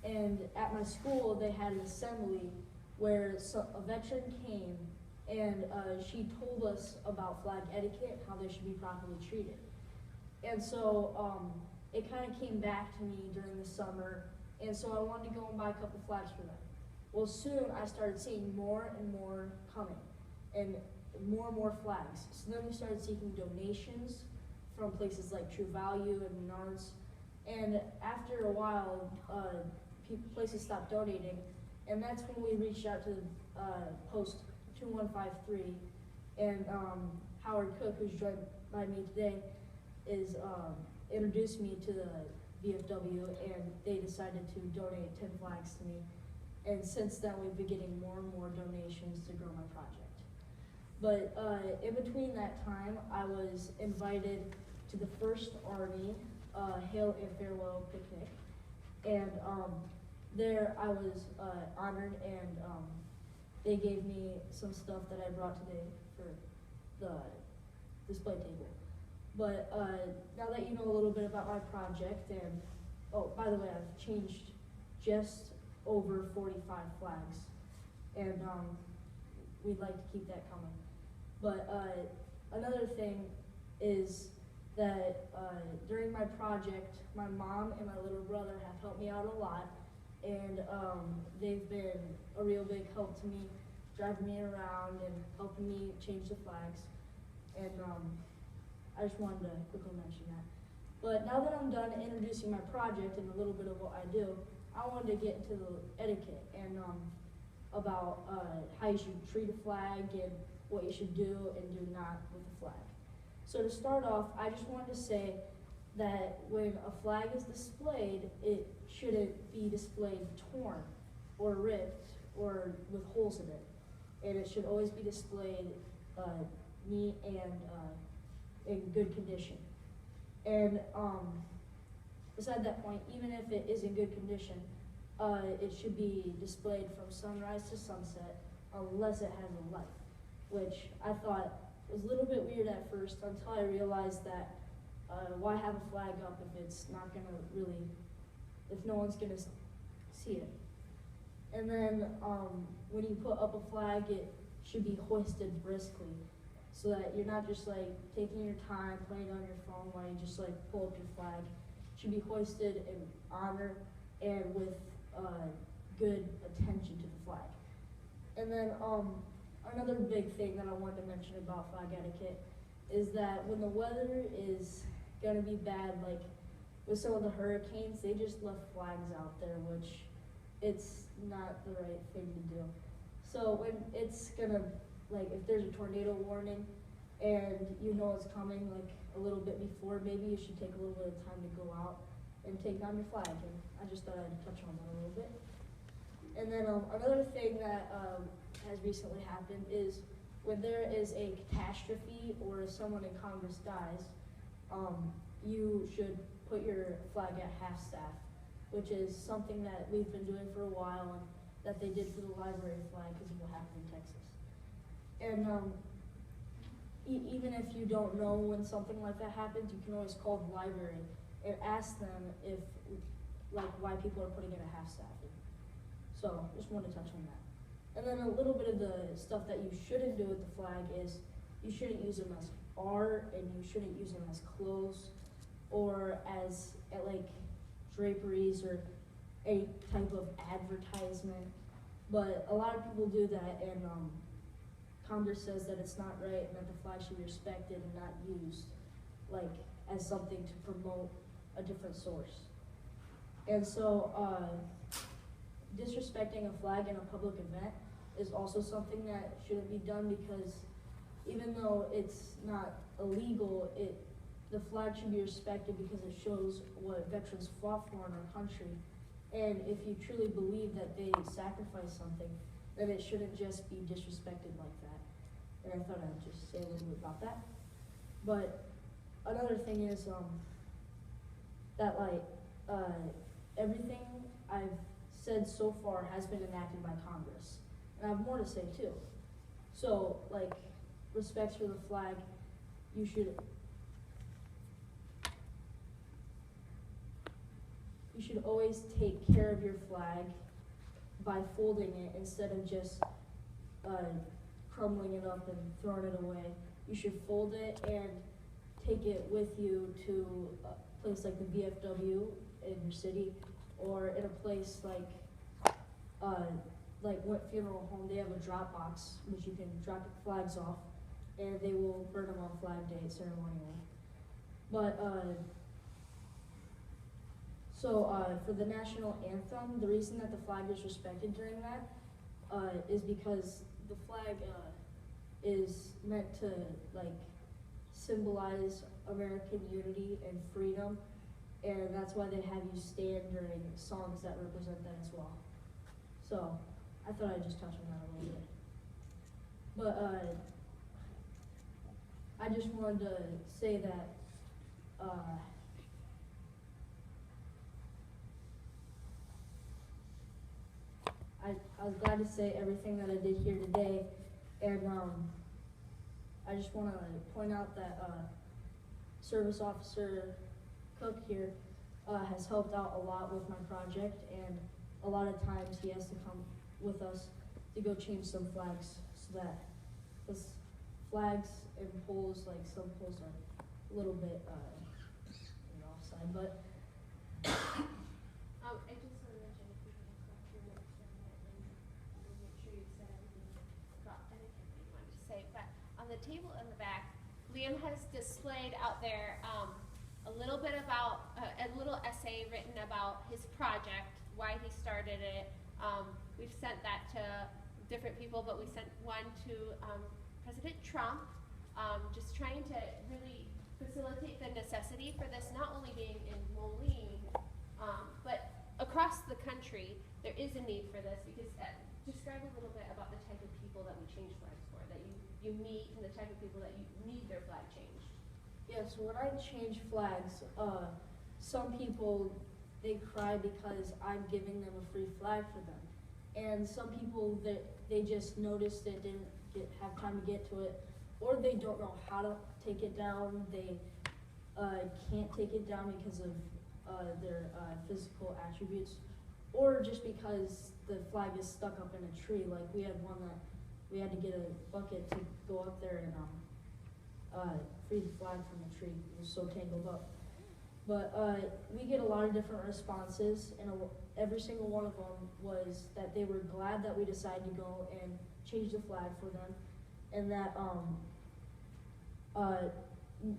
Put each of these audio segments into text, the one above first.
And at my school, they had an assembly where a veteran came and she told us about flag etiquette, how they should be properly treated. And so it kind of came back to me during the summer, and so I wanted to go and buy a couple flags for them. Well, soon I started seeing more and more coming, and more flags. So then we started seeking donations from places like True Value and Menards. And after a while, places stopped donating, and that's when we reached out to Post 2153, and Howard Cook, who's joined by me today, is introduced me to the VFW, and they decided to donate 10 flags to me. And since then, we've been getting more and more donations to grow my project. But in between that time, I was invited to the First Army Hail and Farewell picnic, and there I was honored, and they gave me some stuff that I brought today for the display table. But now that you know a little bit about my project, and oh, by the way, I've changed just over 45 flags, and we'd like to keep that coming. But another thing is that during my project, my mom and my little brother have helped me out a lot, and they've been a real big help to me, driving me around and helping me change the flags. And I just wanted to quickly mention that. But now that I'm done introducing my project and a little bit of what I do, I wanted to get into the etiquette and about how you should treat a flag and what you should do and do not with a flag. So to start off, I just wanted to say that when a flag is displayed, it shouldn't be displayed torn or ripped or with holes in it. And it should always be displayed neat and in good condition. And beside that point, even if it is in good condition, it should be displayed from sunrise to sunset unless it has a light, which I thought was a little bit weird at first until I realized that why have a flag up if it's not gonna really, if no one's gonna see it. And then when you put up a flag, it should be hoisted briskly, so that you're not just like taking your time playing on your phone while you just like pull up your flag. It should be hoisted in honor and with good attention to the flag. And then another big thing that I wanted to mention about flag etiquette is that when the weather is gonna be bad, like with some of the hurricanes, they just left flags out there, which it's not the right thing to do. So when it's gonna, like if there's a tornado warning and you know it's coming like a little bit before, maybe you should take a little bit of time to go out and take down your flag. And I just thought I'd touch on that a little bit. And then another thing that has recently happened is when there is a catastrophe or someone in Congress dies, you should put your flag at half-staff, which is something that we've been doing for a while and that they did for the library flag because of what happened in Texas. And even if you don't know when something like that happens, you can always call the library and ask them if, like, why people are putting it at half-staff. So just wanted to touch on that. And then a little bit of the stuff that you shouldn't do with the flag is you shouldn't use them as art, and you shouldn't use them as clothes or as like draperies or any type of advertisement. But a lot of people do that, and Congress says that it's not right and that the flag should be respected and not used like as something to promote a different source. And so disrespecting a flag in a public event is also something that shouldn't be done, because even though it's not illegal, the flag should be respected because it shows what veterans fought for in our country. And if you truly believe that they sacrificed something, then it shouldn't just be disrespected like that. And I thought I'd just say a little bit about that. But another thing is that like everything I've said so far has been enacted by Congress. And I have more to say too. So like respect for the flag, you should you should always take care of your flag by folding it instead of just crumbling it up and throwing it away. You should fold it and take it with you to a place like the VFW in your city, or in a place like Went Funeral Home. They have a drop box which you can drop flags off, and they will burn them on Flag Day ceremonially. But for the national anthem, the reason that the flag is respected during that is because the flag is meant to like symbolize American unity and freedom, and that's why they have you stand during songs that represent that as well. So I thought I'd just touch on that a little bit. But I just wanted to say that I was glad to say everything that I did here today, and I just want to point out that Service Officer Cook here has helped out a lot with my project, and a lot of times he has to come with us to go change some flags, so that this flags and poles, like some poles are a little bit offside, but I just want to mention if you can collect your notes from it and make sure you said everything about etiquette that you wanted to say. But on the table in the back, Liam has displayed out there a little bit about a little essay written about his project, why he started it. We've sent that to different people, but we sent one to President Trump, just trying to really facilitate the necessity for this not only being in Moline, but across the country. There is a need for this, because describe a little bit about the type of people that we change flags for, that you meet, and the type of people that you need their flag changed. yeah, so when I change flags, some people, they cry because I'm giving them a free flag for them. And some people, they just noticed it, didn't have time to get to it, or they don't know how to take it down. They can't take it down because of their physical attributes, or just because the flag is stuck up in a tree. Like we had one that we had to get a bucket to go up there and free the flag from the tree. It was so tangled up. But we get a lot of different responses, and every single one of them was that they were glad that we decided to go and change the flag for them, and that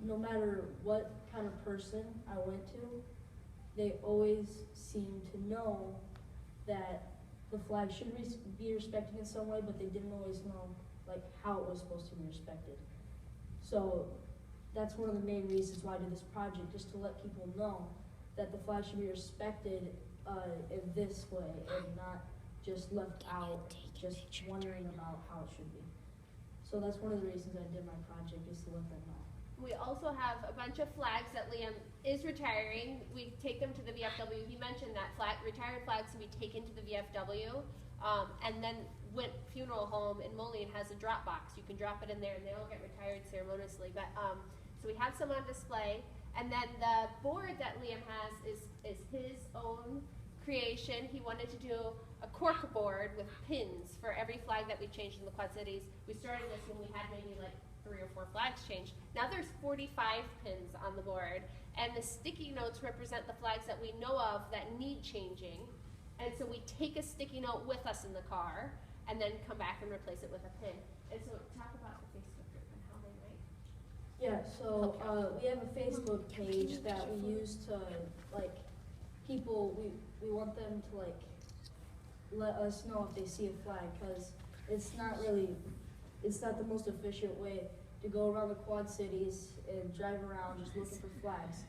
no matter what kind of person I went to, they always seemed to know that the flag should be respected in some way, but they didn't always know like how it was supposed to be respected. So that's one of the main reasons why I did this project, just to let people know that the flag should be respected in this way, and not just left out, just wondering about how it should be. So that's one of the reasons I did my project, is to let them know. We also have a bunch of flags that Liam is retiring. We take them to the VFW. He mentioned that retired flags can be taken to the VFW, and then Went Funeral Home in Moline has a drop box. You can drop it in there, and they all get retired ceremoniously. But so we have some on display, and then the board that Liam has is his own creation. He wanted to do a cork board with pins for every flag that we changed in the Quad Cities. We started this when we had maybe like 3 or 4 flags changed. Now there's 45 pins on the board, and the sticky notes represent the flags that we know of that need changing. And so we take a sticky note with us in the car, and then come back and replace it with a pin. And so talk about the Facebook group and how they might. Yeah, so we have a Facebook page that we use to, like, people, we want them to, like, let us know if they see a flag, because it's not the most efficient way to go around the Quad Cities and drive around just looking for flags.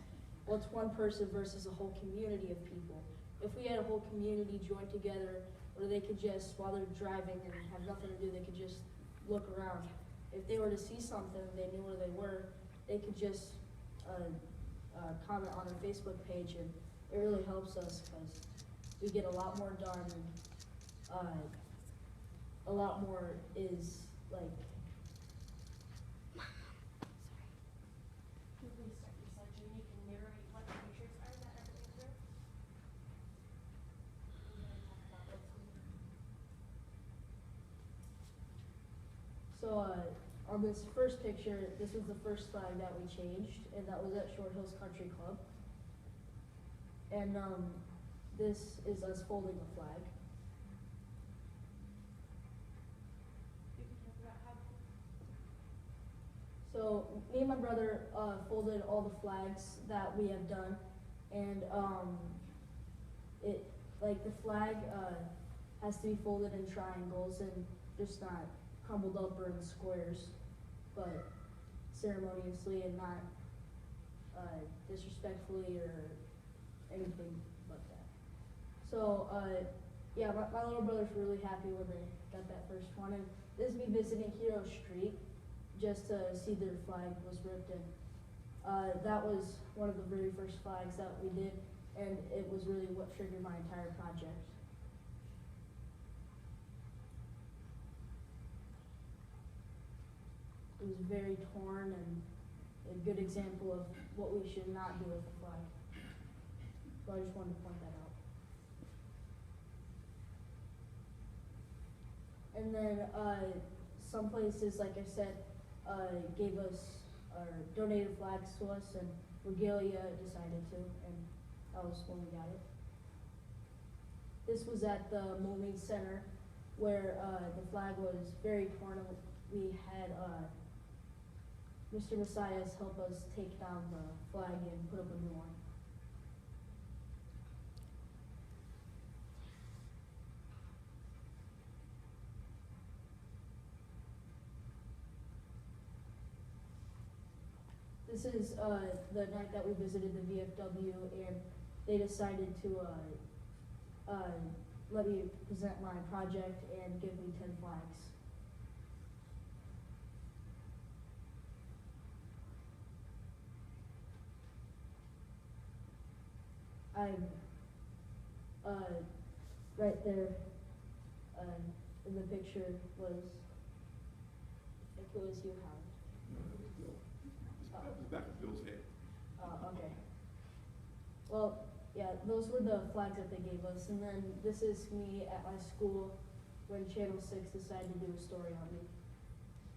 Well, it's one person versus a whole community of people. If we had a whole community join together, where they could just, while they're driving and have nothing to do, they could just look around. If they were to see something, they knew where they were, they could just comment on our Facebook page, and it really helps us, because we get a lot more done, and a lot more is like, You restart your section, you can narrate what the pictures are that are coming through. So, on this first picture, this was the first flag that we changed, and that was at Short Hills Country Club. And, this is us folding the flag. So, me and my brother, folded all the flags that we have done, and, the flag, has to be folded in triangles and just not crumbled up or in squares, but ceremoniously and not disrespectfully or anything like that. So, yeah, my little brother's really happy when they got that first one. And this is me visiting Hero Street just to see their flag was ripped in. That was one of the very first flags that we did, and it was really what triggered my entire project. It was very torn and a good example of what we should not do with the flag. So I just wanted to point that out. And then some places, like I said, gave us or donated flags to us, and Regalia decided to, and that was when we got it. This was at the Moline Center, where the flag was very torn. We had Mr. Messias help us take down the flag and put up a new one. This is the night that we visited the VFW, and they decided to let me present my project and give me 10 flags. I'm right there in the picture was, I think it was you, Howard. That was back of Bill's head. Okay. Well, yeah, those were the flags that they gave us, and then this is me at my school when Channel 6 decided to do a story on me.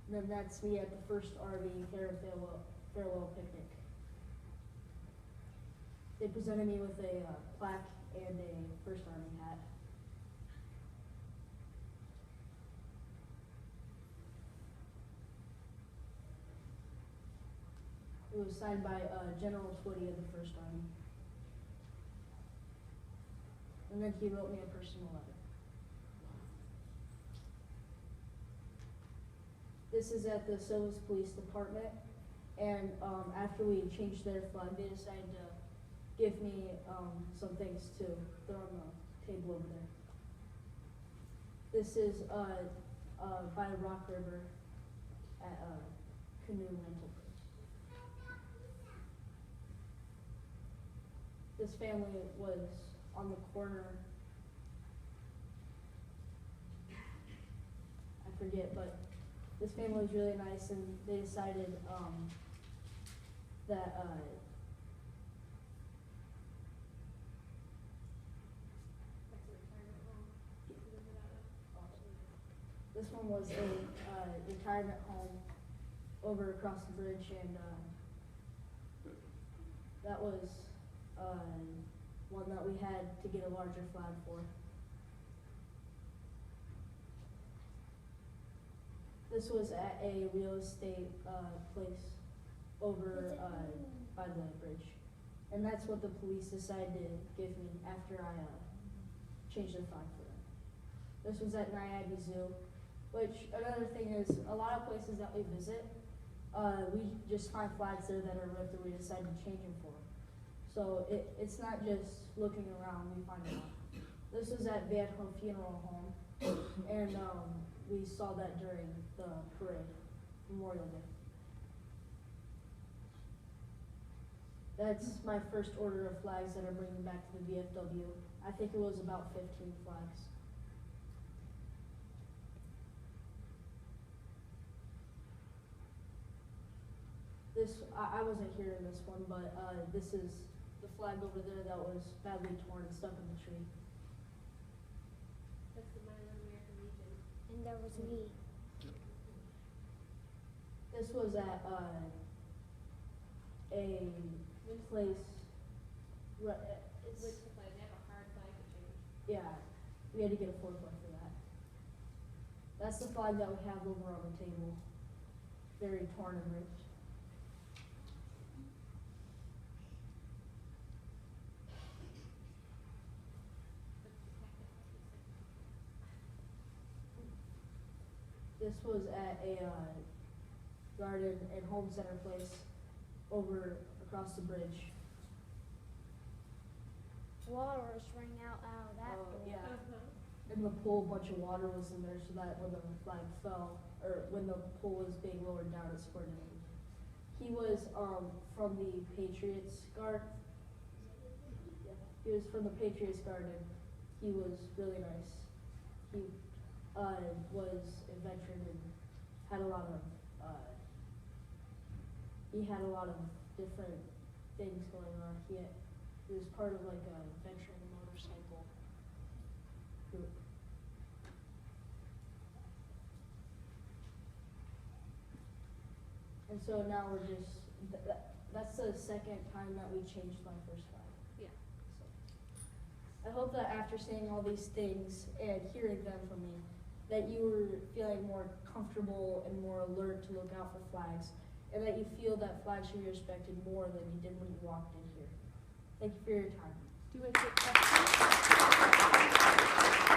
And then that's me at the first RV farewell picnic. They presented me with a plaque and a First Army hat. It was signed by General Twitty of the First Army. And then he wrote me a personal letter. This is at the Silvis Police Department, and after we changed their flag, they decided to give me some things to throw on the table over there. This is by Rock River at Canoe Rental. This family was on the corner, I forget, but this family was really nice, and they decided that this one was a retirement home over across the bridge, and that was one that we had to get a larger flag for. This was at a real estate place over by the bridge. And that's what the police decided to give me after I changed the flag for them. This was at Niagara Zoo, which another thing is, a lot of places that we visit, we just find flags there that are ripped and we decide to change them for them. So it's not just looking around, we find them out. This was at Van Ho Funeral Home, and we saw that during the parade, Memorial Day. That's my first order of flags that I'm bringing back to the VFW. I think it was about 15 flags. This, I wasn't here in this one, but this is the flag over there that was badly torn and stuck in the tree. That's the Mile American Legion. And there was me. This was at, a place, it's, Which flag, they have a hard flag to change. yeah, we had to get a 4 foot for that. That's the flag that we have over on the table, very torn and ripped. This was at a, garden and home center place over across the bridge. Water was running out of that Oh, door. yeah. In the pool, a bunch of water was in there so that when the flag fell, or when the pool was being lowered down, it squirted in. He was, from the Patriots Guard. Yeah, he was from the Patriots Guard and he was really nice. He, was a veteran and had a lot of, he had a lot of different things going on. He was part of like a veteran motorcycle group. And so now we're just, that's the second time that we changed my first flag. Yeah. So, I hope that after saying all these things and hearing them from me, that you were feeling more comfortable and more alert to look out for flags, and that you feel that flags should be respected more than you did when you walked in here. Thank you for your time. Do you want to take questions?